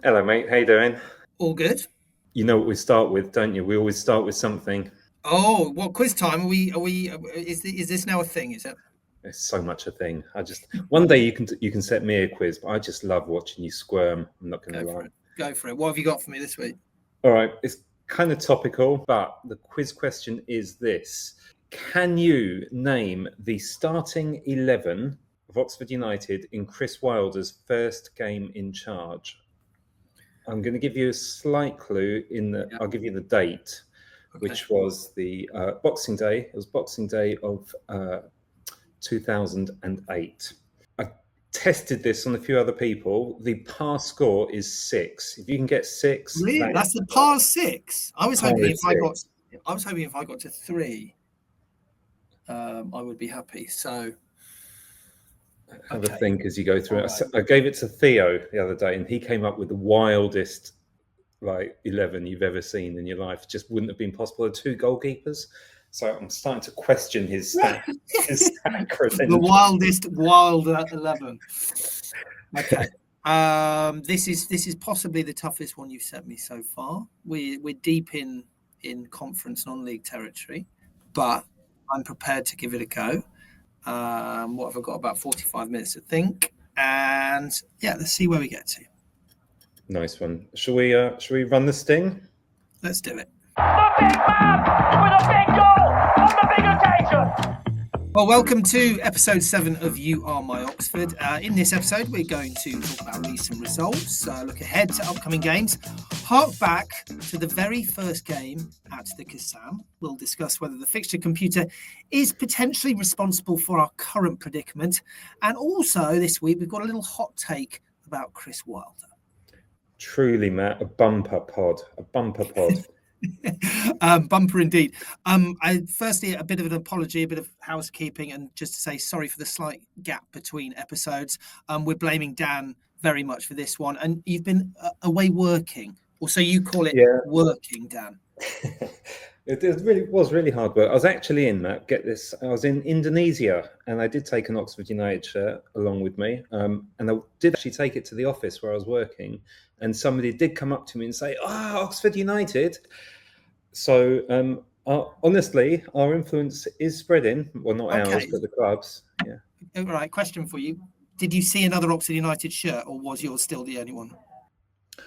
Hello, mate. How you doing? All good. You know what we start with, don't you? We always start with something. Oh, what quiz time? Is this now a thing? Is it? It's so much a thing. One day you can set me a quiz, but I just love watching you squirm. I'm not going Go to for lie. it. Go for it. What have you got for me this week? All right, it's kind of topical, but the quiz question is this: Can you name the starting 11 of Oxford United in Chris Wilder's first game in charge? I'm going to give you a slight clue in that Yeah. I'll give you the date, Okay. which was the Boxing Day. It was Boxing Day of 2008. I tested this on a few other people. The par score is 6. If you can get 6, Really? that That's is the par six. par is 6. I was hoping if I got to three, I would be happy. So Have a okay. think as you go through All it. right. I gave it to Theo the other day, and he came up with the wildest 11 you've ever seen in your life. Just wouldn't have been possible. Two goalkeepers. So I'm starting to question his stat The credentials. wildest wild 11. Okay. This is possibly the toughest one you've sent me so far. We're deep in conference non-league territory, but I'm prepared to give it a go. What have I got? About 45 minutes to think, and yeah, let's see where we get to. Nice one. Shall we run the sting? Let's do it. The big man with a big goal on the big occasion. Well, welcome to episode 7 of You Are My Oxford. In this episode, we're going to talk about recent results, look ahead to upcoming games, hark back to the very first game at the Kassam. We'll discuss whether the fixture computer is potentially responsible for our current predicament. And also this week, we've got a little hot take about Chris Wilder. Truly, Matt, a bumper pod. A bumper pod. Bumper indeed. Firstly, a bit of an apology, a bit of housekeeping, and just to say sorry for the slight gap between episodes. We're blaming Dan very much for this one, and you've been away working, or so you call it, Yeah. working, Dan. It was really hard work. I was actually in that. Get this, I was in Indonesia, and I did take an Oxford United shirt along with me. And I did actually take it to the office where I was working, and somebody did come up to me and say, "Ah, Oxford United." So honestly, our influence is spreading. Well, not ours, Okay, but the clubs. Yeah. all right. Question for you: did you see another Oxford United shirt, or was yours still the only one?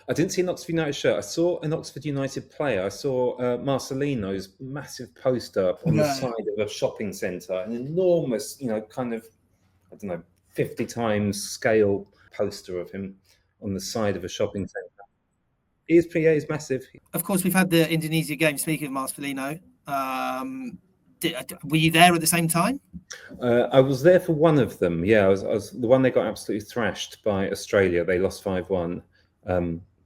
I didn't see an Oxford United shirt. I saw an Oxford United player. I saw Marselino's massive poster on the No. side of a shopping centre, an enormous, kind of, I don't know, 50 times scale poster of him on the side of a shopping centre. ESPA is massive. Of course, we've had the Indonesia game. Speaking of Marselino, were you there at the same time? I was there for one of them. Yeah, I was the one they got absolutely thrashed by Australia. They lost 5-1.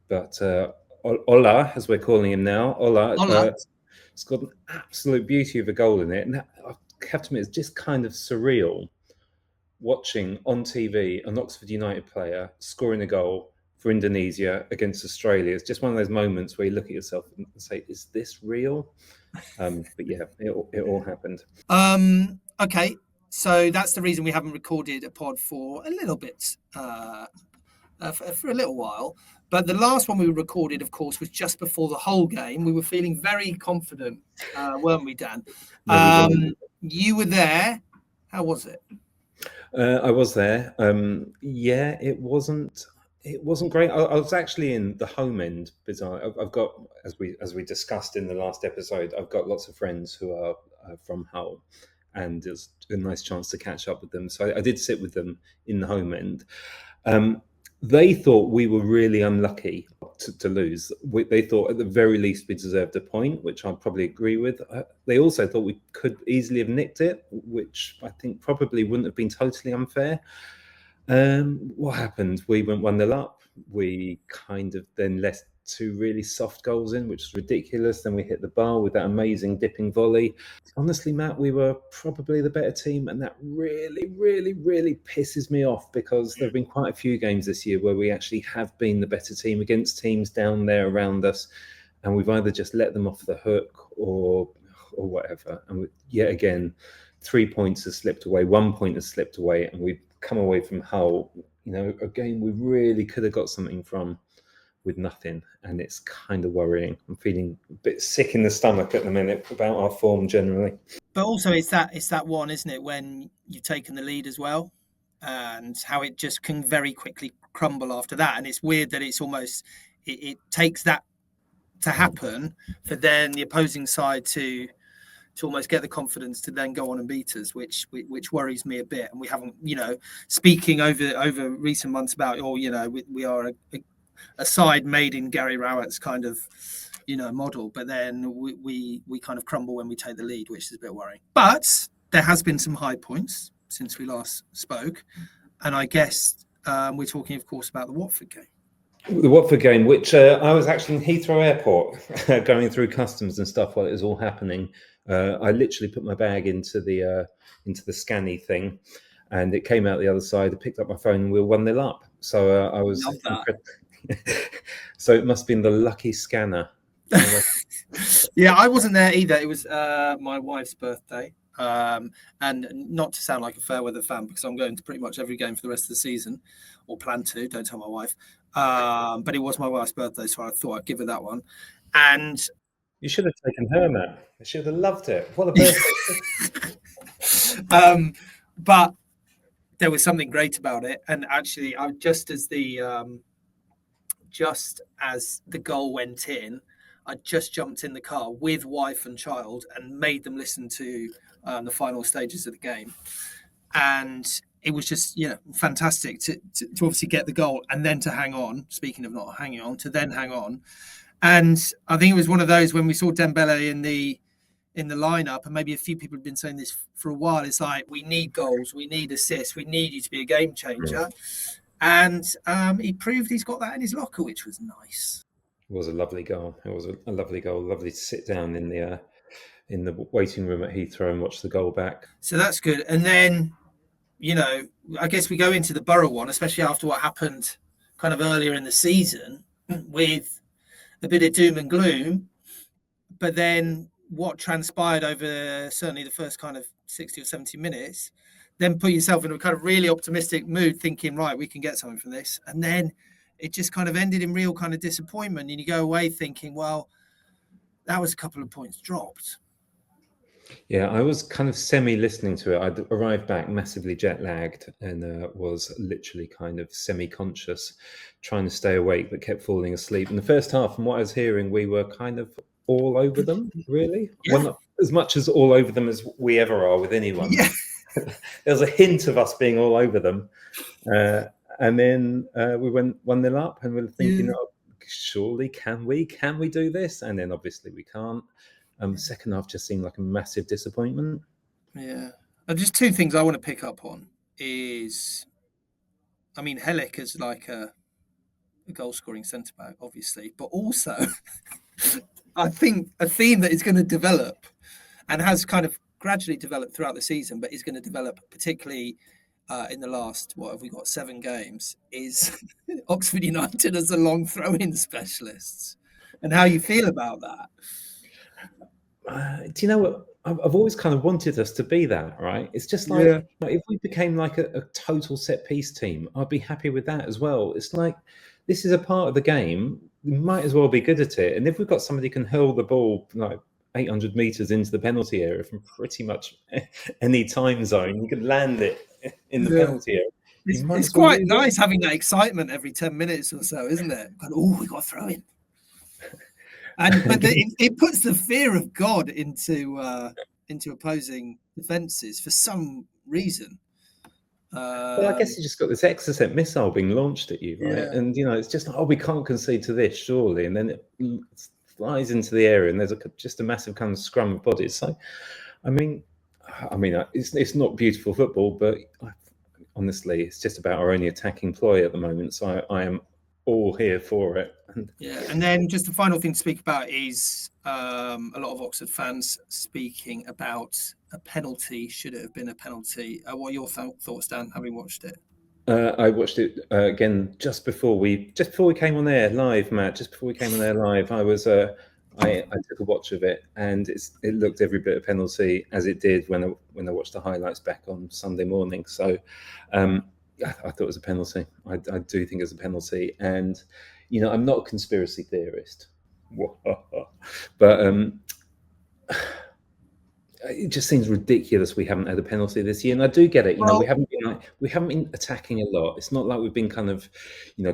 But Ola, as we're calling him now, Ola, Hola. it's got an absolute beauty of a goal in it. And I have to admit, it's just kind of surreal watching on TV an Oxford United player scoring a goal for Indonesia against Australia. It's just one of those moments where you look at yourself and say, "Is this real?" But yeah, it all happened. Okay, so that's the reason we haven't recorded a pod for a little bit, for a little while. But the last one we recorded, of course, was just before the whole game. We were feeling very confident, weren't we, Dan? No, we were. You were there. How was it? I was there. Yeah, it wasn't. It wasn't great. I was actually in the home end bizarre. I've got, as we discussed in the last episode, I've got lots of friends who are from Hull, and it's a nice chance to catch up with them. So I did sit with them in the home end. Um, they thought we were really unlucky to lose. They thought at the very least we deserved a point, which I probably agree with. They also thought we could easily have nicked it, which I think probably wouldn't have been totally unfair. What happened? We went 1-0 up. We kind of then let two really soft goals in, which was ridiculous. Then we hit the bar with that amazing dipping volley. Honestly, Matt, we were probably the better team, and that really, really, really pisses me off because there have been quite a few games this year where we actually have been the better team against teams down there around us, and we've either just let them off the hook or whatever. And yet again, 3 points has slipped away, 1 point has slipped away, and we've come away from Hull, a game we really could have got something from. with nothing, and it's kind of worrying. I'm feeling a bit sick in the stomach at the minute about our form generally. But also, it's that one, isn't it, when you've taken the lead as well, and how it just can very quickly crumble after that. And it's weird that it's almost it takes that to happen for then the opposing side to almost get the confidence to then go on and beat us, which worries me a bit. And we haven't, speaking over recent months about, we are a side made in Gary Rowett's kind of model, but then we kind of crumble when we take the lead, which is a bit worrying. But there has been some high points since we last spoke, and I guess we're talking, of course, about the Watford game. The Watford game, which I was actually in Heathrow Airport going through customs and stuff while it was all happening. I literally put my bag into the scanny thing, and it came out the other side. I picked up my phone, and we were 1-0 up. So I was. Love that. So it must have been the lucky scanner. Yeah, I wasn't there either. It was my wife's birthday. And not to sound like a fair weather fan, because I'm going to pretty much every game for the rest of the season, or plan to. Don't tell my wife. But it was my wife's birthday, so I thought I'd give her that one. And you should have taken her, man. I should have loved it. What a birthday! But there was something great about it, and actually, just as the goal went in, I just jumped in the car with wife and child and made them listen to the final stages of the game. And it was just, fantastic to obviously get the goal and then to hang on. Speaking of not hanging on, to then hang on. And I think it was one of those when we saw Dembele in the lineup, and maybe a few people have been saying this for a while. It's like, we need goals, we need assists, we need you to be a game changer. And he proved he's got that in his locker, which was nice. It was a lovely goal. It was a lovely goal. Lovely to sit down in the waiting room at Heathrow and watch the goal back. So that's good. And then, I guess we go into the Borough one, especially after what happened kind of earlier in the season with a bit of doom and gloom. But then what transpired over certainly the first kind of 60 or 70 minutes, then put yourself in a kind of really optimistic mood, thinking, right, we can get something from this. And then it just kind of ended in real kind of disappointment. And you go away thinking, well, that was a couple of points dropped. Yeah, I was kind of semi-listening to it. I'd arrived back massively jet-lagged and was literally kind of semi-conscious, trying to stay awake, but kept falling asleep. In the first half, from what I was hearing, we were kind of all over them, really. Yeah. Well, not as much as all over them as we ever are with anyone. Yeah. There was a hint of us being all over them. And then we went 1-0 up, and we were thinking, oh, surely can we do this? And then obviously we can't. Second half just seemed like a massive disappointment. Yeah. And just two things I want to pick up on is, I mean, Helik is like a goal-scoring centre-back, obviously, but also I think a theme that is going to develop and has kind of gradually developed throughout the season, but is going to develop particularly in the last, 7 games, is Oxford United as a long throw-in specialists, and how you feel about that. Do you know what? I've always kind of wanted us to be that, right? It's just like, if we became like a total set-piece team, I'd be happy with that as well. It's like, this is a part of the game. We might as well be good at it. And if we've got somebody who can hurl the ball like 800 metres into the penalty area from pretty much any time zone, you can land it in the penalty area. It's quite nice having that excitement every 10 minutes or so, isn't it? Kind of, we got to throw in. But it puts the fear of God into opposing defences for some reason. Well, I guess you just got this Exocet missile being launched at you, right? Yeah. And it's just like, we can't concede to this, surely. And then it flies into the area, and there's just a massive kind of scrum of bodies. So, I mean, it's not beautiful football, but honestly, it's just about our only attacking ploy at the moment. So I am all here for it. And then just the final thing to speak about is a lot of Oxford fans speaking about a penalty. Should it have been a penalty? What are your thoughts, Dan, having watched it? I watched it again just before we came on air live, Matt. Just before we came on air live, I took a watch of it, and it looked every bit a penalty as it did when I watched the highlights back on Sunday morning. So I thought it was a penalty. I do think it's a penalty, and I'm not a conspiracy theorist, but it just seems ridiculous we haven't had a penalty this year. And I do get it. Well, we haven't been attacking a lot. It's not like we've been kind of,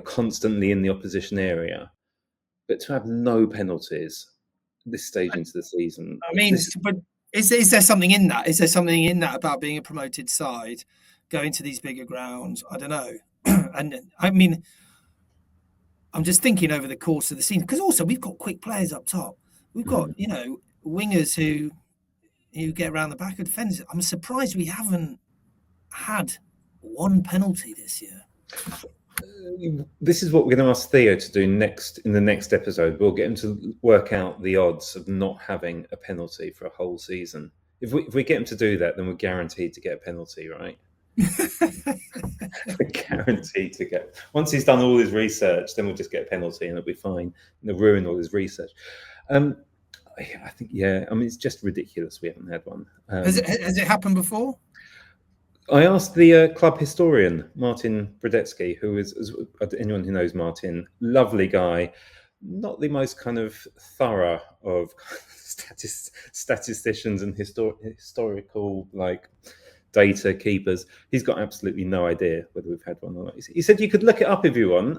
constantly in the opposition area. But to have no penalties this stage into the season, I mean, but is there something in that? Is there something in that about being a promoted side, going to these bigger grounds? I don't know. And I mean, I'm just thinking over the course of the season, because also we've got quick players up top. We've got, wingers who get around the back of defenders. I'm surprised we haven't had one penalty this year. This is what we're going to ask Theo to do in the next episode. We'll get him to work out the odds of not having a penalty for a whole season. If we get him to do that, then we're guaranteed to get a penalty, right? We're guaranteed to get. Once he's done all his research, then we'll just get a penalty and it'll be fine. And they'll ruin all his research. I think, I mean, it's just ridiculous we haven't had one. Has it happened before? I asked the club historian, Martin Brodetsky, who is, anyone who knows Martin, lovely guy, not the most kind of thorough of statisticians and historical data keepers. He's got absolutely no idea whether we've had one or not. He said you could look it up if you want.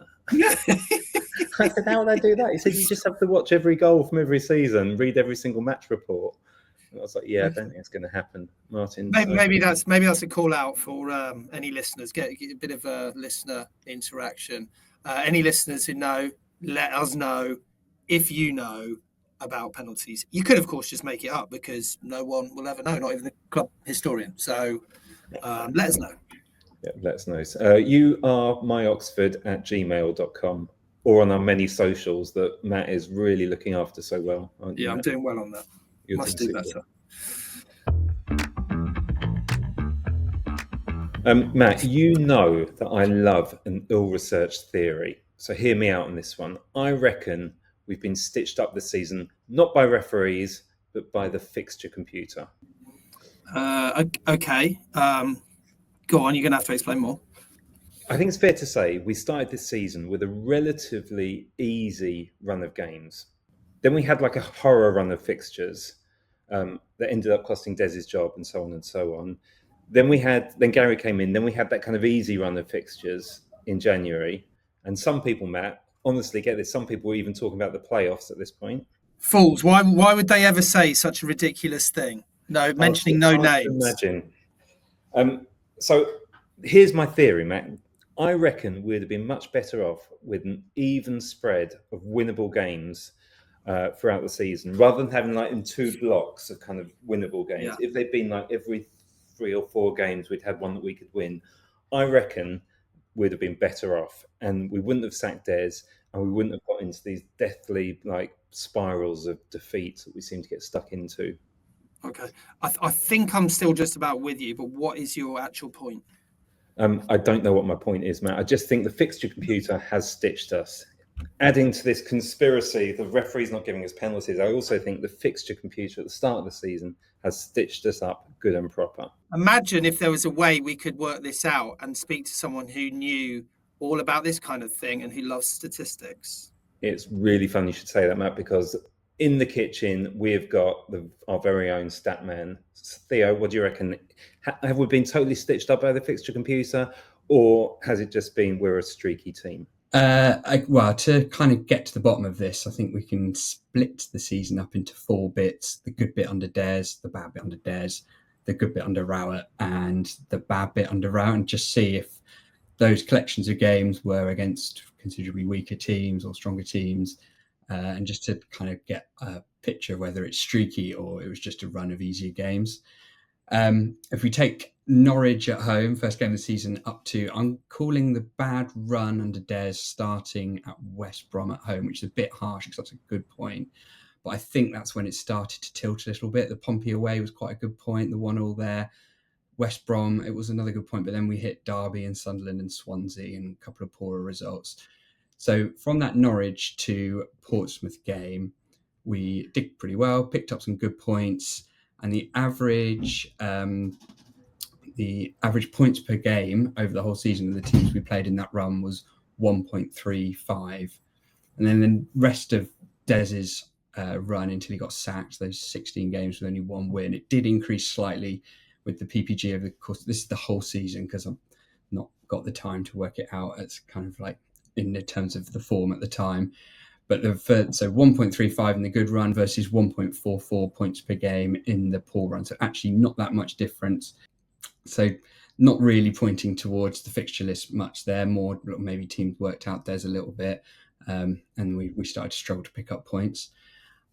I said, how would I do that? He said you just have to watch every goal from every season, read every single match report. And I was like, I don't think it's going to happen, Martin. Maybe that's a call out for any listeners. Get a bit of a listener interaction. Any listeners who know, let us know if you know about penalties. You could, of course, just make it up because no one will ever know, not even the club historian. So let us know. Yeah, let us know. You are myoxford@gmail.com or on our many socials that Matt is really looking after so well. Yeah, Matt? I'm doing well on that. Must do better. Matt, you know that I love an ill-researched theory. So hear me out on this one. I reckon we've been stitched up this season, not by referees, but by the fixture computer. Okay. Go on, you're going to have to explain more. I think it's fair to say we started this season with a relatively easy run of games. Then we had a horror run of fixtures that ended up costing Dez's job and so on and so on. Then Gary came in. Then we had that kind of easy run of fixtures in January. And some people, Matt, honestly, get this. Some people were even talking about the playoffs at this point. Fools! Why would they ever say such a ridiculous thing? No, mentioning no names. Imagine. So here's my theory, Matt. I reckon we'd have been much better off with an even spread of winnable games throughout the season, rather than having in two blocks of kind of winnable games. Yeah. If they'd been every 3 or 4 games, we'd had one that we could win. I reckon we'd have been better off, and we wouldn't have sacked Des, and we wouldn't have got into these deathly spirals of defeat that we seem to get stuck into. Okay, I think I'm still just about with you, but what is your actual point? I don't know what my point is, Matt. I just think the fixture computer has stitched us. Adding to this conspiracy, the referee's not giving us penalties. I also think the fixture computer at the start of the season has stitched us up good and proper. Imagine if there was a way we could work this out and speak to someone who knew all about this kind of thing and who loves statistics. It's really fun you should say that, Matt, because in the kitchen, we've got our very own stat man. Theo, what do you reckon? Have we been totally stitched up by the fixture computer, or has it just been we're a streaky team? Well, to kind of get to the bottom of this, I think we can split the season up into 4 bits: the good bit under Des, the bad bit under Des, the good bit under Rowett, and the bad bit under Rowett, and just see if those collections of games were against considerably weaker teams or stronger teams, and just to kind of get a picture of whether it's streaky or it was just a run of easier games. If we take Norwich at home, first game of the season, up to, I'm calling the bad run under Des starting at West Brom at home, which is a bit harsh because that's a good point. But I think that's when it started to tilt a little bit. The Pompey away was quite a good point, the 1-1 there. West Brom, it was another good point, but then we hit Derby and Sunderland and Swansea and a couple of poorer results. So from that Norwich to Portsmouth game, we did pretty well, picked up some good points, and the average points per game over the whole season of the teams we played in that run was 1.35. And then the rest of Des's run until he got sacked, those 16 games with only one win, it did increase slightly with the PPG over the course. This is the whole season because I've not got the time to work it out. It's kind of like in the terms of the form at the time. But so 1.35 in the good run versus 1.44 points per game in the poor run. So actually not that much difference. So not really pointing towards the fixture list much there. More maybe teams worked out Des a little bit, and we started to struggle to pick up points.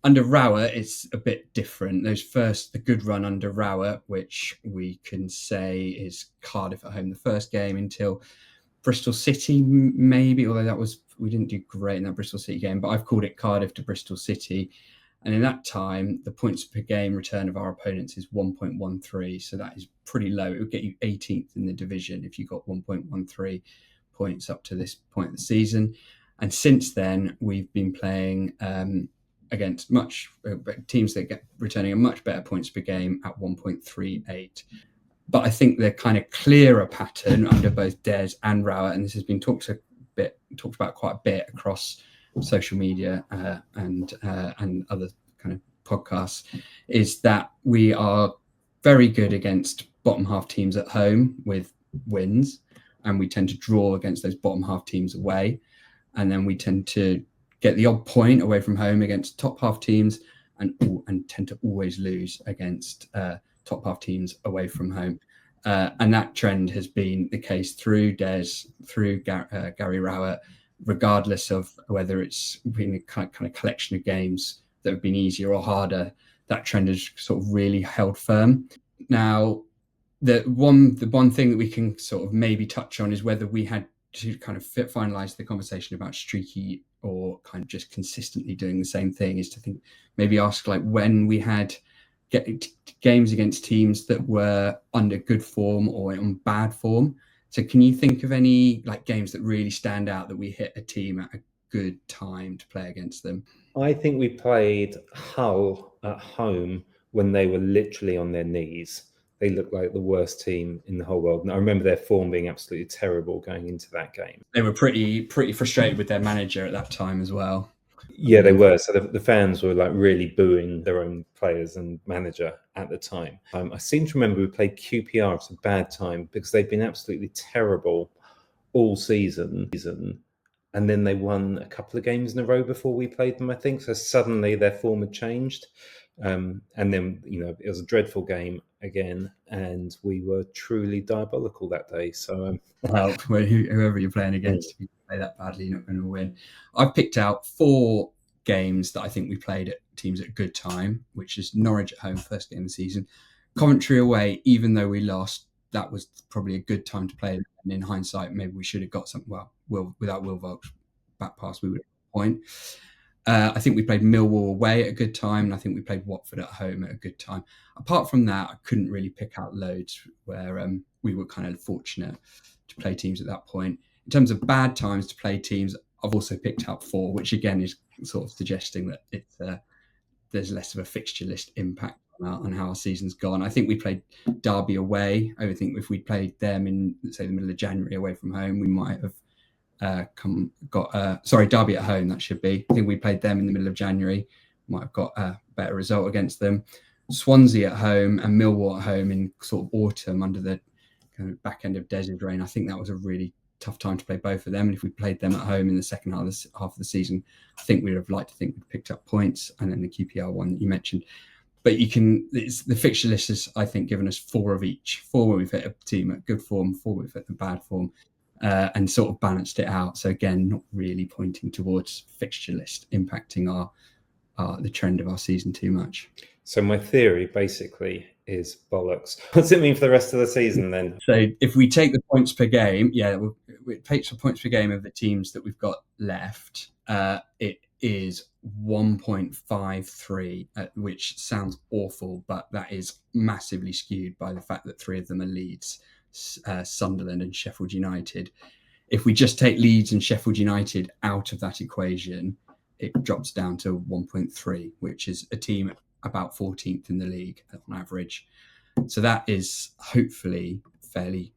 Under Rowett, it's a bit different. The good run under Rowett, which we can say is Cardiff at home, the first game until Bristol City, maybe, although we didn't do great in that Bristol City game, but I've called it Cardiff to Bristol City. And in that time, the points per game return of our opponents is 1.13. So that is pretty low. It would get you 18th in the division if you got 1.13 points up to this point of the season. And since then, we've been playing against teams that get returning a much better points per game at 1.38. But I think the kind of clearer pattern under both Des and Rowett, and this has been talked about quite a bit across social media and other kind of podcasts, is that we are very good against bottom half teams at home with wins, and we tend to draw against those bottom half teams away, and then we tend to get the odd point away from home against top half teams, and tend to always lose against top half teams away from home. And that trend has been the case through Des, through Gary Rowett, regardless of whether it's been a kind of collection of games that have been easier or harder. That trend has sort of really held firm. Now, the one thing that we can sort of maybe touch on is whether we had to kind of finalize the conversation about streaky or kind of just consistently doing the same thing, is to think, maybe ask like when we had games against teams that were under good form or on bad form. So can you think of any like games that really stand out that we hit a team at a good time to play against them? I think we played Hull at home when they were literally on their knees. They looked like the worst team in the whole world. And I remember their form being absolutely terrible going into that game. They were pretty frustrated with their manager at that time as well. Yeah, they were. So the fans were like really booing their own players and manager at the time. I seem to remember we played QPR at a bad time because they'd been absolutely terrible all season. And then they won a couple of games in a row before we played them, I think. So suddenly their form had changed. And then, it was a dreadful game again. And we were truly diabolical that day. So, well, whoever you're playing against, if you play that badly, you're not going to win. I've picked out 4 games that I think we played at teams at a good time, which is Norwich at home, first game of the season. Coventry away, even though we lost, that was probably a good time to play. And in hindsight, maybe we should have got something. Well, without Will Volk's back pass, we would have got a point. I think we played Millwall away at a good time, and I think we played Watford at home at a good time. Apart from that, I couldn't really pick out loads where we were kind of fortunate to play teams at that point. In terms of bad times to play teams, I've also picked out 4, which again is sort of suggesting that there's less of a fixture list impact on how our season's gone. I think we played Derby away. I would think if we'd played them in, let's say, the middle of January away from home, we might have Derby at home, that should be. I think we played them in the middle of January, might have got a better result against them. Swansea at home and Millwall at home in sort of autumn under the kind of back end of Des's reign. I think that was a really tough time to play both of them. And if we played them at home in the second half of the season, I think we'd have liked to think we'd picked up points. And then the QPR one that you mentioned. But the fixture list has, I think, given us 4 of each. 4 where we've hit a team at good form, 4 where we've hit the bad form. And sort of balanced it out. So again, not really pointing towards fixture list impacting the trend of our season too much. So my theory basically is bollocks. What's it mean for the rest of the season then? So if we take the points per game, it takes the points per game of the teams that we've got left. It is 1.53, which sounds awful, but that is massively skewed by the fact that 3 of them are Leeds, Sunderland and Sheffield United. If we just take Leeds and Sheffield United out of that equation, it drops down to 1.3, which is a team about 14th in the league on average. So that is hopefully fairly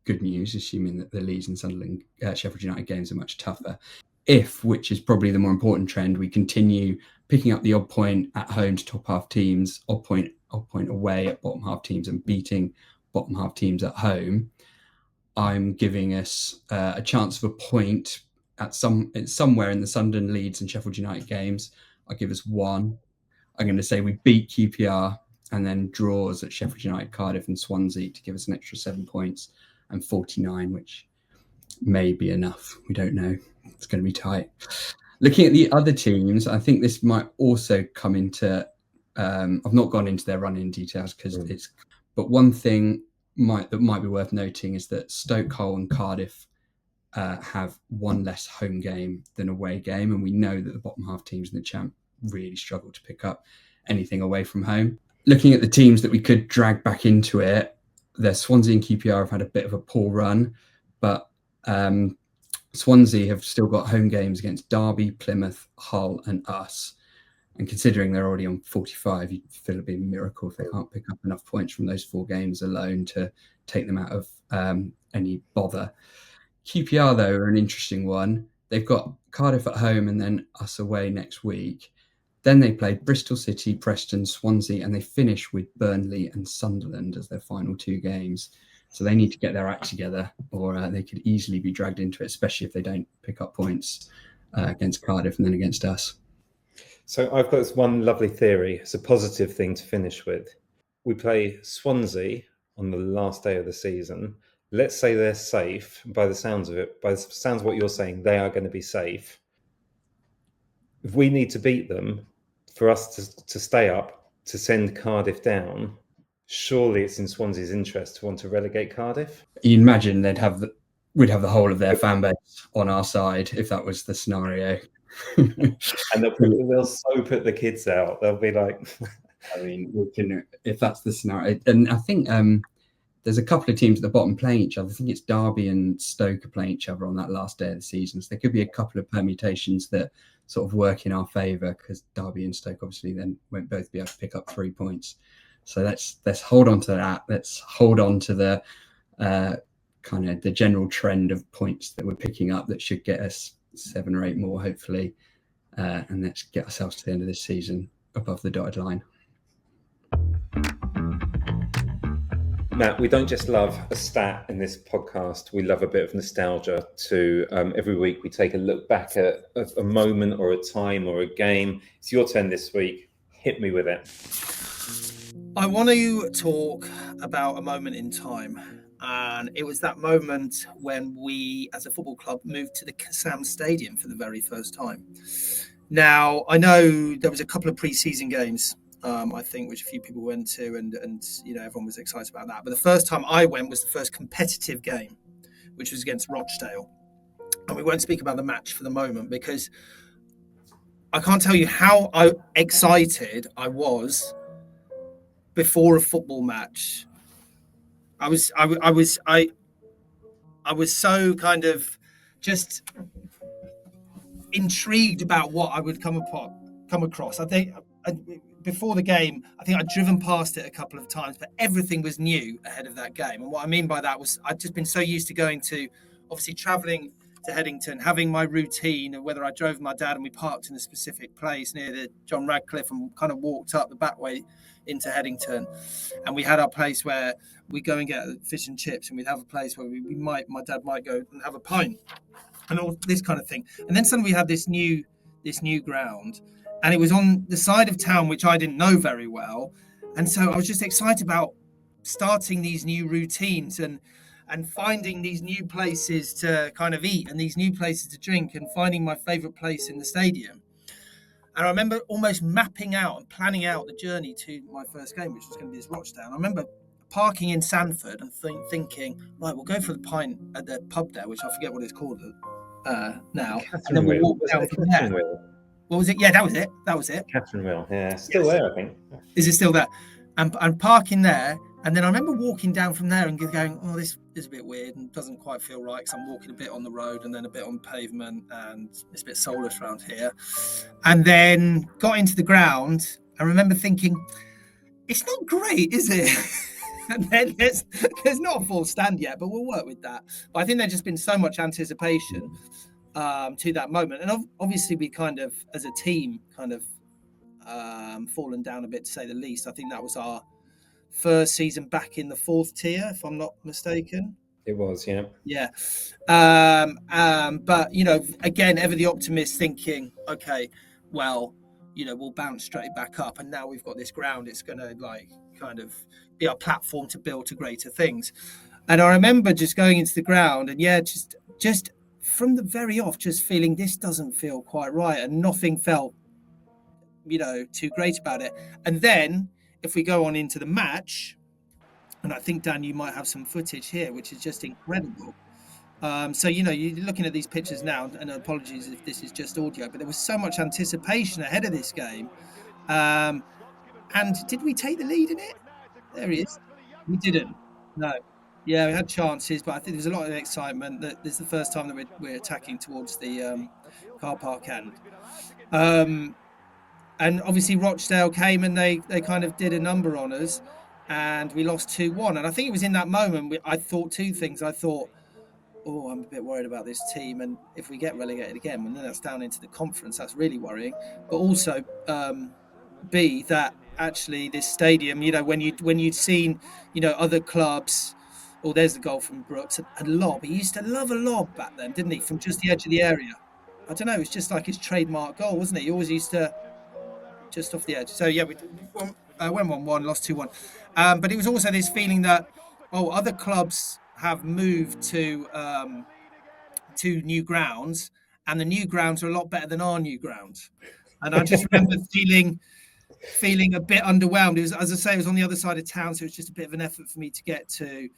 good news, assuming that the Leeds and Sunderland, Sheffield United games are much tougher. if, which is probably the more important trend, we continue picking up the odd point at home to top half teams, odd point away at bottom half teams, and beating bottom half teams at home, I'm giving us a chance of a point at somewhere in the Sunderland, Leeds and Sheffield United games. I'll give us 1. I'm going to say we beat QPR and then draws at Sheffield United, Cardiff and Swansea to give us an extra 7 points, and 49, which may be enough. We don't know. It's going to be tight. Looking at the other teams, I think this might also come into... I've not gone into their run-in details because it's... But one thing that might be worth noting is that Stoke, Hull and Cardiff have one less home game than away game, and we know that the bottom half teams in the Champ really struggle to pick up anything away from home. Looking at the teams that we could drag back into it, the Swansea and QPR have had a bit of a poor run, but Swansea have still got home games against Derby, Plymouth, Hull and us. And considering they're already on 45, you'd feel it'd be a miracle if they can't pick up enough points from those 4 games alone to take them out of any bother. QPR, though, are an interesting one. They've got Cardiff at home and then us away next week. Then they play Bristol City, Preston, Swansea, and they finish with Burnley and Sunderland as their final 2 games. So they need to get their act together, or they could easily be dragged into it, especially if they don't pick up points against Cardiff and then against us. So I've got this one lovely theory. It's a positive thing to finish with. We play Swansea on the last day of the season. Let's say they're safe. By the sounds of it, by the sounds of what you're saying, they are going to be safe. If we need to beat them for us to stay up, to send Cardiff down, surely it's in Swansea's interest to want to relegate Cardiff. You imagine we'd have the whole of their fan base on our side if that was the scenario. And they'll so put the kids out. They'll be like, I mean, if that's the scenario. And I think there's a couple of teams at the bottom playing each other. I think it's Derby and Stoke are playing each other on that last day of the season. So there could be a couple of permutations that sort of work in our favour, because Derby and Stoke obviously then won't both be able to pick up 3 points. So let's hold on to that. Let's hold on to the kind of the general trend of points that we're picking up that should get us 7 or 8 more, hopefully. And let's get ourselves to the end of this season above the dotted line. Matt, we don't just love a stat in this podcast. We love a bit of nostalgia too. Every week we take a look back at a moment or a time or a game. It's your turn this week. Hit me with it. I want to talk about a moment in time. And it was that moment when we, as a football club, moved to the Kassam Stadium for the very first time. Now, I know there was a couple of pre-season games, I think, which a few people went to, and you know, everyone was excited about that. But the first time I went was the first competitive game, which was against Rochdale. And we won't speak about the match for the moment because I can't tell you how excited I was before a football match. I was so kind of just intrigued about what I would come across. I think before the game, I think I'd driven past it a couple of times, but everything was new ahead of that game. And what I mean by that was I'd just been so used to going to, obviously travelling to Headington, having my routine of whether I drove with my dad and we parked in a specific place near the John Radcliffe and kind of walked up the back way into Headington. And we had our place where we go and get fish and chips, and we'd have a place where my dad might go and have a pint and all this kind of thing. And then suddenly we had this new ground, and it was on the side of town which I didn't know very well. And so I was just excited about starting these new routines and finding these new places to kind of eat and these new places to drink and finding my favourite place in the stadium. And I remember almost mapping out and planning out the journey to my first game, which was going to be this Rochdale. And I remember parking in Sanford and thinking, right, we'll go for the pint at the pub there, which I forget what it's called now. And then we'll walk down from there. What was it? Yeah, that was it. Catherine Wheel, yeah. Still there, I think. Is it still there? And parking there. And then I remember walking down from there and going, oh, this is a bit weird and doesn't quite feel right because I'm walking a bit on the road and then a bit on pavement and it's a bit soulless around here. And then got into the ground and remember thinking, it's not great, is it? And then there's not a full stand yet, but we'll work with that. But I think there's just been so much anticipation to that moment. And obviously we kind of, as a team, kind of fallen down a bit, to say the least. I think that was our first season back in the 4th tier, if I'm not mistaken. It was, yeah. Yeah. But, you know, again, ever the optimist, thinking, okay, well, you know, we'll bounce straight back up. And now we've got this ground. It's going to, like, kind of be our platform to build to greater things. And I remember just going into the ground and, yeah, just from the very off, just feeling this doesn't feel quite right. And nothing felt, you know, too great about it. And then if we go on into the match, and I think, Dan, you might have some footage here, which is just incredible. So, you know, you're looking at these pictures now, and apologies if this is just audio, but there was so much anticipation ahead of this game. And did we take the lead in it? There he is. We didn't. No. Yeah, we had chances, but I think there's a lot of excitement. That this is the first time that we're attacking towards the car park end. And obviously Rochdale came and they kind of did a number on us, and we lost 2-1. And I think it was in that moment I thought two things. I thought, oh, I'm a bit worried about this team, and if we get relegated again, and then that's down into the conference, that's really worrying. But also, B, that actually this stadium, you know, when you'd seen, you know, other clubs. Oh, there's the goal from Brooks. A lob. He used to love a lob back then, didn't he? From just the edge of the area. I don't know. It was just like his trademark goal, wasn't it? He always used to just off the edge. So yeah, we went 1-1, lost 2-1. But it was also this feeling that, oh, other clubs have moved to new grounds, and the new grounds are a lot better than our new grounds. And I just remember feeling a bit underwhelmed. It was, as I say, it was on the other side of town, so it was just a bit of an effort for me to get to.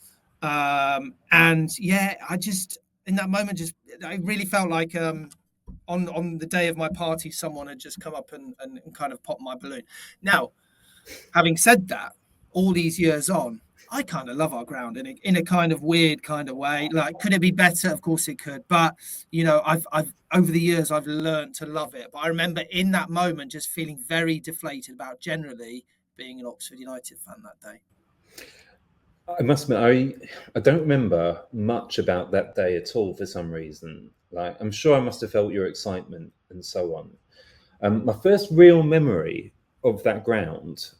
And yeah, I just in that moment, I really felt like on the day of my party, someone had just come up and kind of popped my balloon. Now, having said that, all these years on, I kind of love our ground in a kind of weird kind of way. Like, could it be better? Of course it could. But, you know, I've over the years, I've learned to love it. But I remember in that moment just feeling very deflated about generally being an Oxford United fan that day. I must admit, I don't remember much about that day at all for some reason. Like, I'm sure I must have felt your excitement and so on. My first real memory of that ground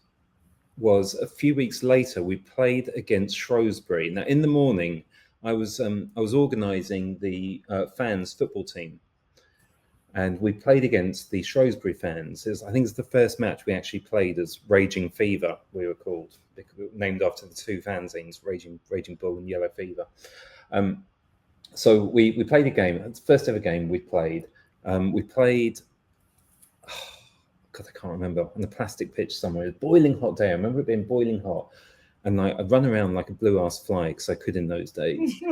was a few weeks later. We played against Shrewsbury. Now, in the morning, I was organising the fans' football team, and we played against the Shrewsbury fans. I think it's the first match we actually played as Raging Fever, we were called, named after the two fanzines, Raging Bull and Yellow Fever. So we played a game. It's the first ever game we played. We played, God, I can't remember, on the plastic pitch somewhere. It was a boiling hot day. I remember it being boiling hot. And I'd run around like a blue-ass fly, because I could in those days.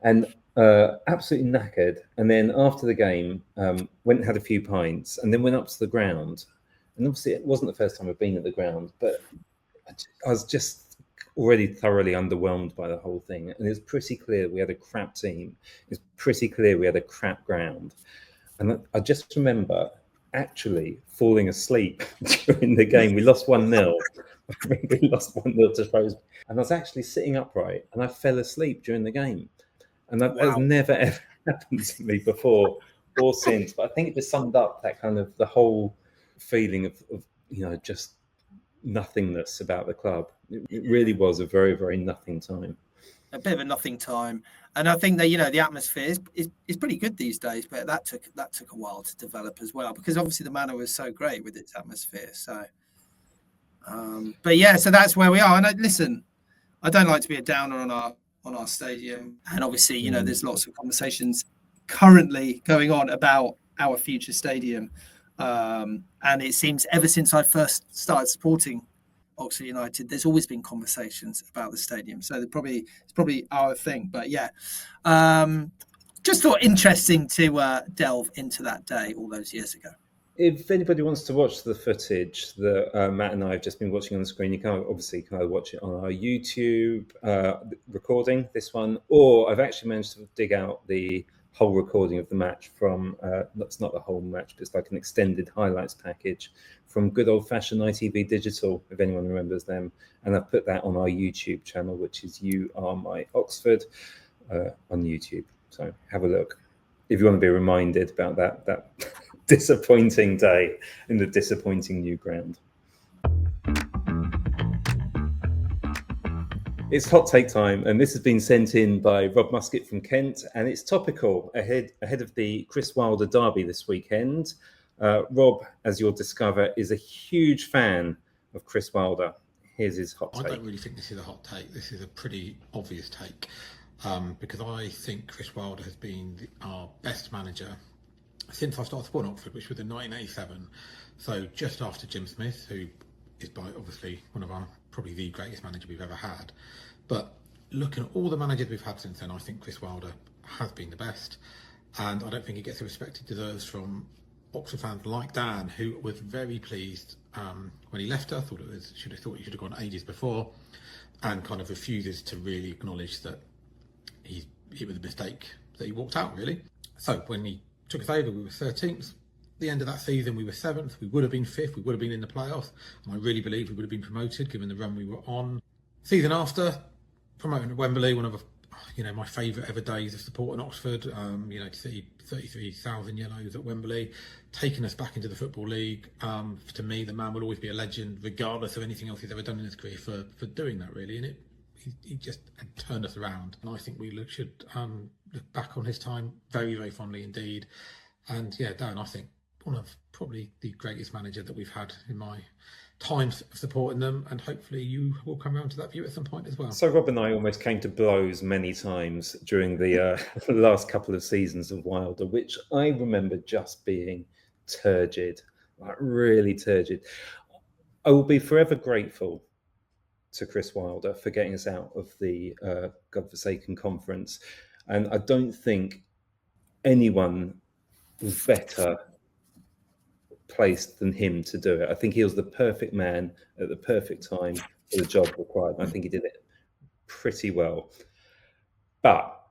And absolutely knackered. And then after the game, went and had a few pints, and then went up to the ground. And obviously it wasn't the first time I've been at the ground, but I was just already thoroughly underwhelmed by the whole thing. And it was pretty clear we had a crap team. It was pretty clear we had a crap ground. And I just remember actually falling asleep during the game. We lost 1-0. We lost 1-0 to Shrewsbury. And I was actually sitting upright, and I fell asleep during the game. And that has never, ever happened to me before or since. But I think it just summed up that kind of the whole feeling of you know, just nothingness about the club. It really was a very, very nothing time. A bit of a nothing time. And I think that, you know, the atmosphere is pretty good these days, but that took a while to develop as well, because obviously the Manor was so great with its atmosphere. So, but yeah, so that's where we are. And listen, I don't like to be a downer on our stadium, and obviously, you know, there's lots of conversations currently going on about our future stadium, and it seems ever since I first started supporting Oxford United, there's always been conversations about the stadium. So it's probably our thing. But yeah, just thought interesting to delve into that day all those years ago. If anybody wants to watch the footage that Matt and I have just been watching on the screen, you can obviously watch it on our YouTube recording, this one, or I've actually managed to dig out the whole recording of the match from, that's not the whole match, but it's like an extended highlights package from good old-fashioned ITV Digital, if anyone remembers them. And I've put that on our YouTube channel, which is You Are My Oxford on YouTube. So have a look. if you want to be reminded about that disappointing day in the disappointing new ground. It's hot take time, and this has been sent in by Rob Musket from Kent, and it's topical ahead of the Chris Wilder derby this weekend. Rob, as you'll discover, is a huge fan of Chris Wilder. Here's his hot take. I don't really think this is a hot take. This is a pretty obvious take, because I think Chris Wilder has been our best manager since I started supporting Oxford, which was in 1987. So just after Jim Smith, who is by obviously one of our probably the greatest manager we've ever had. But looking at all the managers we've had since then, I think Chris Wilder has been the best, and I don't think he gets the respect he deserves from Oxford fans like Dan, who was very pleased when he left us. Should have thought he should have gone ages before, and kind of refuses to really acknowledge that it was a mistake that he walked out, really. So when he took us over, we were 13th. The end of that season, we were 7th. We would have been 5th. We would have been in the playoffs, and I really believe we would have been promoted given the run we were on. Season after, promoting at Wembley, one of my favourite ever days of supporting Oxford. To see 33,000 yellows at Wembley, taking us back into the Football League. To me, the man will always be a legend, regardless of anything else he's ever done in his career, for doing that, really. And he just turned us around, and I think we should look back on his time very, very fondly indeed. And yeah, Dan, I think one of probably the greatest manager that we've had in my times of supporting them, and hopefully you will come around to that view at some point as well. So Rob and I almost came to blows many times during the last couple of seasons of Wilder, which I remember just being turgid, like really turgid. I will be forever grateful to Chris Wilder for getting us out of the godforsaken conference, and I don't think anyone was better placed than him to do it. I think he was the perfect man at the perfect time for the job required. And I think he did it pretty well. But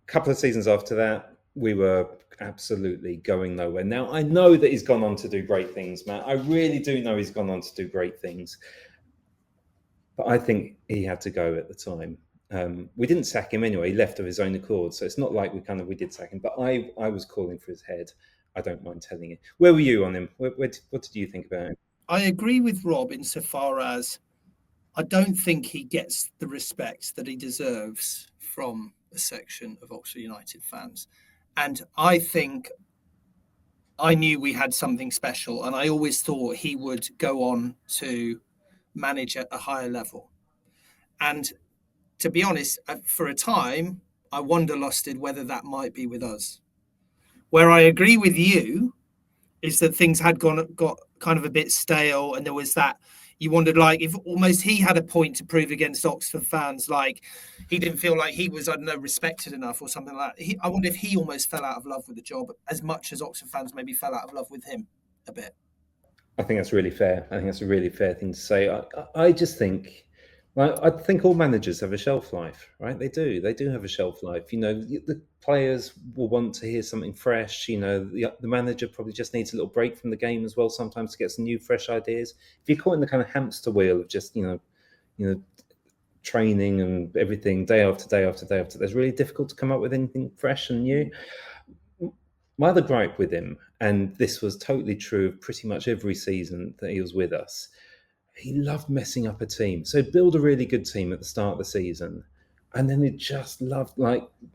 a couple of seasons after that, we were absolutely going nowhere. Now, I know that he's gone on to do great things, Matt. I really do know he's gone on to do great things. But I think he had to go at the time. We didn't sack him anyway. He left of his own accord. So it's not like we did sack him. But I was calling for his head. I don't mind telling you. Where were you on him? What did you think about him? I agree with Rob insofar as I don't think he gets the respect that he deserves from a section of Oxford United fans. And I think I knew we had something special, and I always thought he would go on to manage at a higher level. And to be honest, for a time, I wanderlusted whether that might be with us. Where I agree with you is that things had got kind of a bit stale, and there was that you wondered, like, if almost he had a point to prove against Oxford fans, like he didn't feel like he was, I don't know, respected enough or something like that. I wonder if he almost fell out of love with the job as much as Oxford fans maybe fell out of love with him a bit. I think that's really fair. I think that's a really fair thing to say. I just think, I think all managers have a shelf life, right? They do have a shelf life. The players will want to hear something fresh. The manager probably just needs a little break from the game as well sometimes to get some new, fresh ideas. If you're caught in the kind of hamster wheel of just, training and everything day after day after day after, it's really difficult to come up with anything fresh and new. My other gripe with him, and this was totally true of pretty much every season that he was with us, he loved messing up a team. So he'd build a really good team at the start of the season, and then he just loved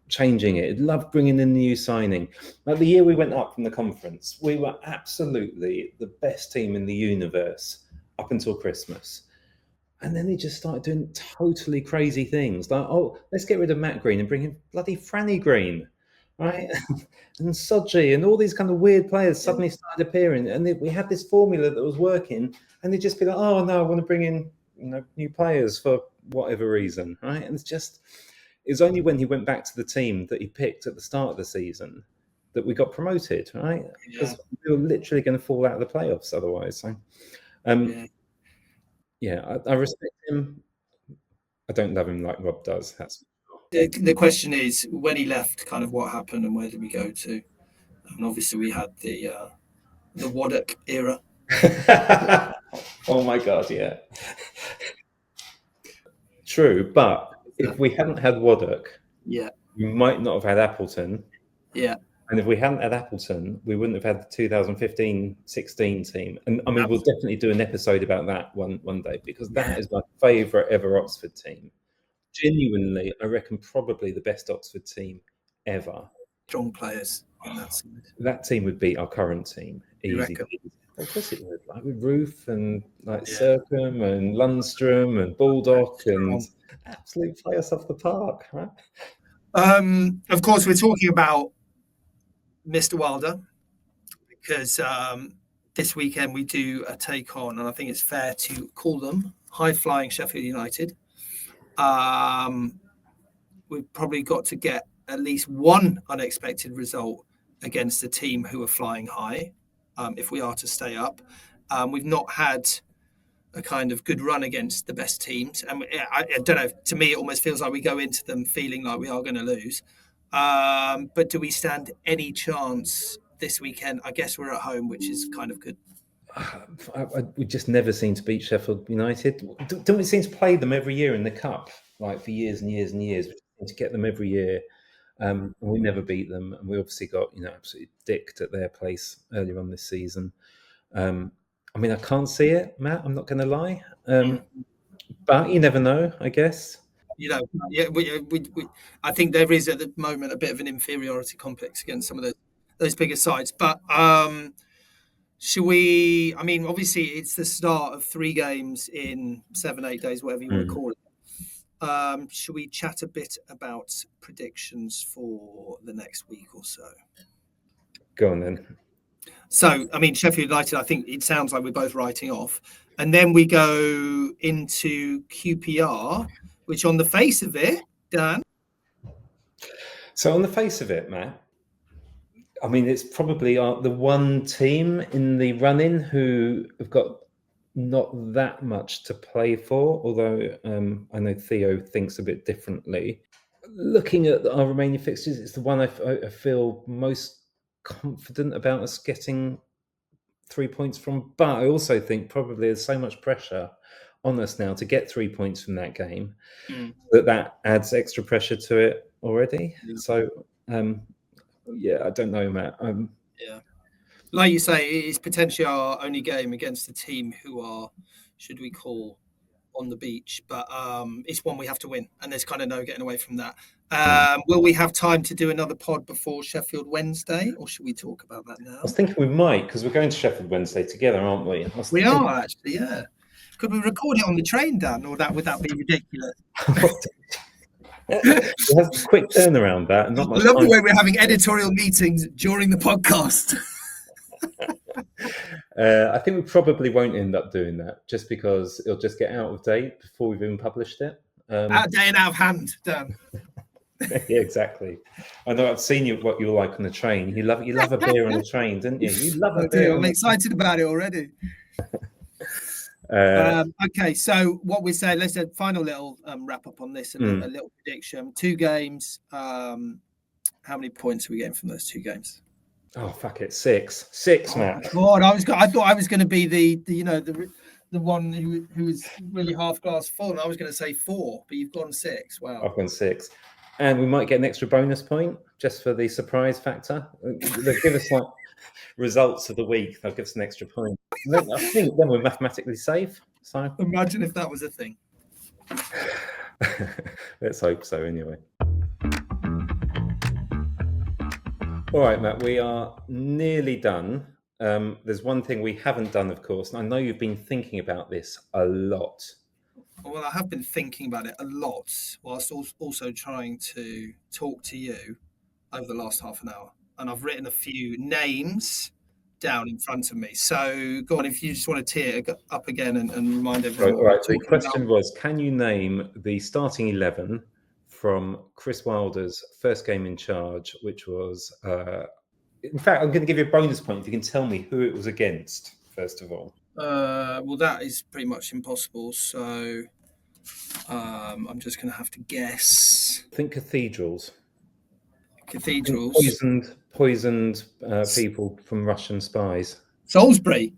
changing it. He'd loved bringing in a new signing. Like the year we went up from the conference, we were absolutely the best team in the universe up until Christmas. And then he just started doing totally crazy things. Like, let's get rid of Matt Green and bring in bloody Franny Green, right? And Sodji and all these kind of weird players suddenly started appearing. And we had this formula that was working. And they'd just be like, oh, no, I want to bring in new players for whatever reason, right? And it was only when he went back to the team that he picked at the start of the season that we got promoted, right? Because we were literally going to fall out of the playoffs otherwise. So, I respect him. I don't love him like Rob does. That's the question is, when he left, kind of what happened and where did we go to? And obviously we had the Waddock era. Oh my God, yeah. True, but if we hadn't had Waddock, we might not have had Appleton. Yeah. And if we hadn't had Appleton, we wouldn't have had the 2015-16 team. And I mean, we'll definitely do an episode about that one day, because that is my favourite ever Oxford team. Genuinely, I reckon probably the best Oxford team ever. Strong players on that side. That team would beat our current team easy. Of course it would. Like with Ruth and like Sercombe and Lundstrom and Baldock and absolute play us off the park, right? Of course, we're talking about Mr. Wilder because this weekend we do a take on, and I think it's fair to call them high-flying Sheffield United. We've probably got to get at least one unexpected result against a team who are flying high if we are to stay up. We've not had a kind of good run against the best teams. And I don't know, to me, it almost feels like we go into them feeling like we are going to lose. But do we stand any chance this weekend? I guess we're at home, which is kind of good. We just never seem to beat Sheffield United. Don't we seem to play them every year in the Cup, like for years and years and years? We seem to get them every year. And we never beat them. And we obviously got, absolutely dicked at their place earlier on this season. I mean, I can't see it, Matt. I'm not going to lie. But you never know, I guess. I think there is at the moment a bit of an inferiority complex against some of those bigger sides. But should we? I mean, obviously, it's the start of 3 games in 7-8 days, whatever you want to call it. Should we chat a bit about predictions for the next week or so? Go on then. So, I mean, Sheffield United, I think it sounds like we're both writing off. And then we go into QPR, which on the face of it, Dan? So on the face of it, Matt, I mean, it's probably the one team in the run-in who have got not that much to play for, although I know Theo thinks a bit differently. Looking at our remaining fixtures, it's the one I feel most confident about us getting 3 points from, but I also think probably there's so much pressure on us now to get 3 points from that game that adds extra pressure to it already. So I don't know, Matt. Like you say, it is potentially our only game against a team who are, should we call, on the beach, but it's one we have to win, and there's kind of no getting away from that. Will we have time to do another pod before Sheffield Wednesday, or should we talk about that now? I was thinking we might, because we're going to Sheffield Wednesday together, aren't we? We are actually, yeah. Could we record it on the train, Dan, or would that be ridiculous? It has a quick turnaround, that, and not much. I love the way we're having editorial meetings during the podcast. I think we probably won't end up doing that, just because it'll just get out of date before we've even published it. Out of date and out of hand, Dan. Yeah, exactly. I know. I've seen what you're like on the train. You love a beer on the train, didn't you? You love a beer. I'm excited about it already. Okay, so what we're saying, let's do a final little wrap up on this and a little prediction. 2 games. How many points are we getting from those 2 games? Oh, fuck it, 6, Matt. God, I thought I was going to be the one who was really half glass full, and I was going to say 4, but you've gone 6. Wow. I've gone 6, and we might get an extra bonus point just for the surprise factor. They'll give us like results of the week. They'll give us an extra point. I think then we're mathematically safe. So imagine if that was a thing. Let's hope so. Anyway. All right, Matt, we are nearly done. There's one thing we haven't done, of course, and I know you've been thinking about this a lot. Well, I have been thinking about it a lot, whilst also trying to talk to you over the last half an hour. And I've written a few names down in front of me. So go on, if you just want to tee it up again and remind everyone. All right, the question was, can you name the starting 11 from Chris Wilder's first game in charge, which was, in fact, I'm going to give you a bonus point if you can tell me who it was against, first of all. Well, that is pretty much impossible. So I'm just going to have to guess. Think cathedrals. Cathedrals. Poisoned people from Russian spies. Salisbury.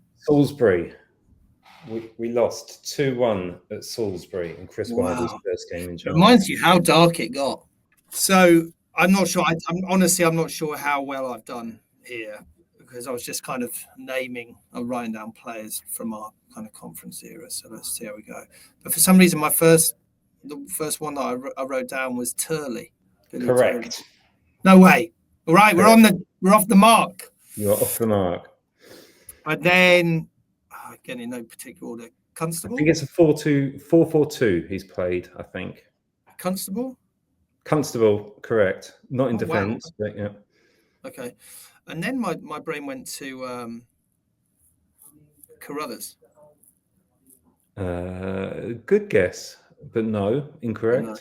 We lost 2-1 at Salisbury in Chris Wilder's first game in charge. Reminds you how dark it got. So I'm not sure. I'm not sure how well I've done here because I was just kind of writing down players from our kind of conference era. So let's see how we go. But for some reason, the first one that I wrote down was Turley. Billy Correct. Turley. No way. All right, we're off the mark. You're off the mark. And then again in no particular order, Constable. I think it's a 4-4-2 he's played, I think. Constable, correct. Not in defence, wow. but yeah. Okay. And then my brain went to Carruthers. Good guess, but no, incorrect. No.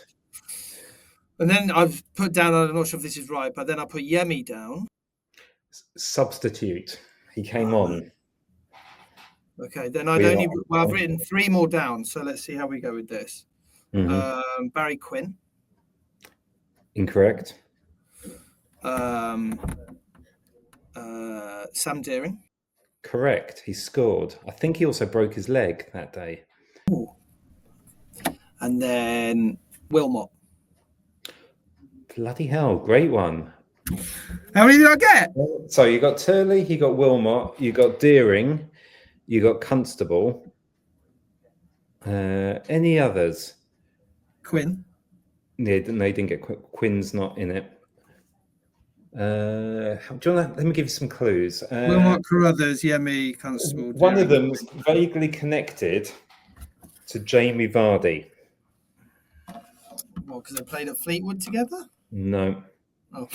And then I've put down, I'm not sure if this is right, but then I put Yemi down. Substitute. He came on. Okay, then I've written 3 more down, so let's see how we go with this. Mm-hmm. Barry Quinn. Incorrect. Sam Deering. Correct. He scored. I think he also broke his leg that day. Ooh. And then Wilmot. Bloody hell, great one. How many did I get? So you got Turley, you got Wilmot, you got Deering, you got Constable. Any others? Quinn. Yeah, they didn't get Quinn's not in it. Do you want let me give you some clues. Wilmot, Carruthers, Yemi, Constable. One of them was vaguely connected to Jamie Vardy. Well, because they played at Fleetwood together? No. Oh.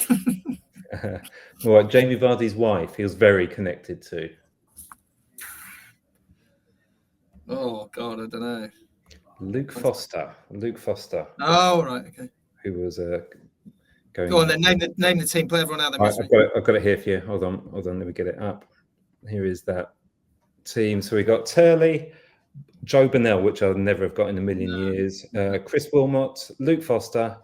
Well, Jamie Vardy's wife, he was very connected to. Oh, God, I don't know. Luke Foster. Oh, right, okay. Who was going... Go on then, name the team, play everyone out there. I've got it here for you. Hold on, let me get it up. Here is that team. So we got Turley, Joe Burnell, which I'll never have got in a million years, Chris Wilmot, Luke Foster,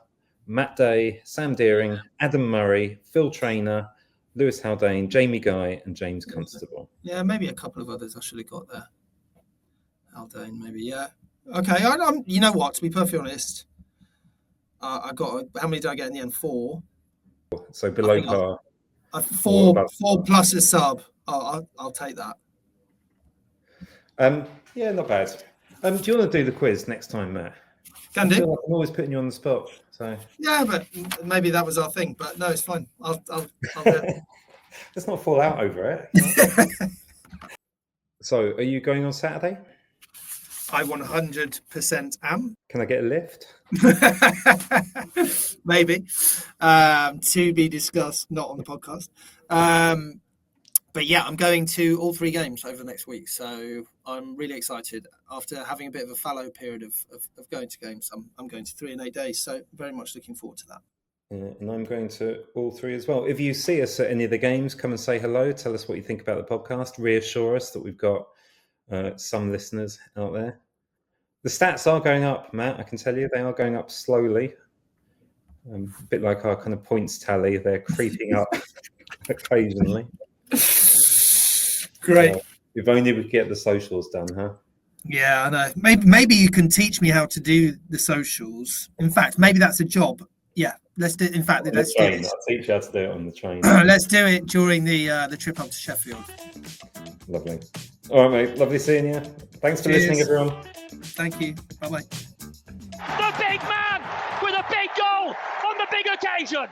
Matt Day, Sam Deering, Adam Murray, Phil Traynor, Lewis Haldane, Jamie Guy, and James Constable. Yeah, maybe a couple of others I should have got there. Haldane, maybe, yeah. Okay, I'm. You know what? To be perfectly honest, I got. How many did I get in the end? 4. So below par. 4 plus a sub. I'll take that. Yeah, not bad. Do you want to do the quiz next time, Matt? Can do. I feel like I'm always putting you on the spot. So yeah, but maybe that was our thing. But no, it's fine. I'll do it. Let's not fall out over it. So, are you going on Saturday? I 100% am. Can I get a lift? Maybe. To be discussed, not on the podcast. But yeah, I'm going to all 3 games over the next week. So I'm really excited. After having a bit of a fallow period of going to games, I'm going to 3 in 8 days. So very much looking forward to that. And I'm going to all 3 as well. If you see us at any of the games, come and say hello. Tell us what you think about the podcast. Reassure us that we've got some listeners out there. The stats are going up, Matt. I can tell you they are going up slowly. A bit like our kind of points tally. They're creeping up occasionally. Great. If only we could get the socials done, huh? Yeah, I know. Maybe you can teach me how to do the socials. In fact, maybe that's a job. Yeah, let's do. In fact, let's do it. I'll teach you how to do it on the train. Let's do it during the trip up to Sheffield. Lovely. All right, mate. Lovely seeing you. Thanks for listening, everyone. Thank you. Bye-bye. The big man with a big goal on the big occasion.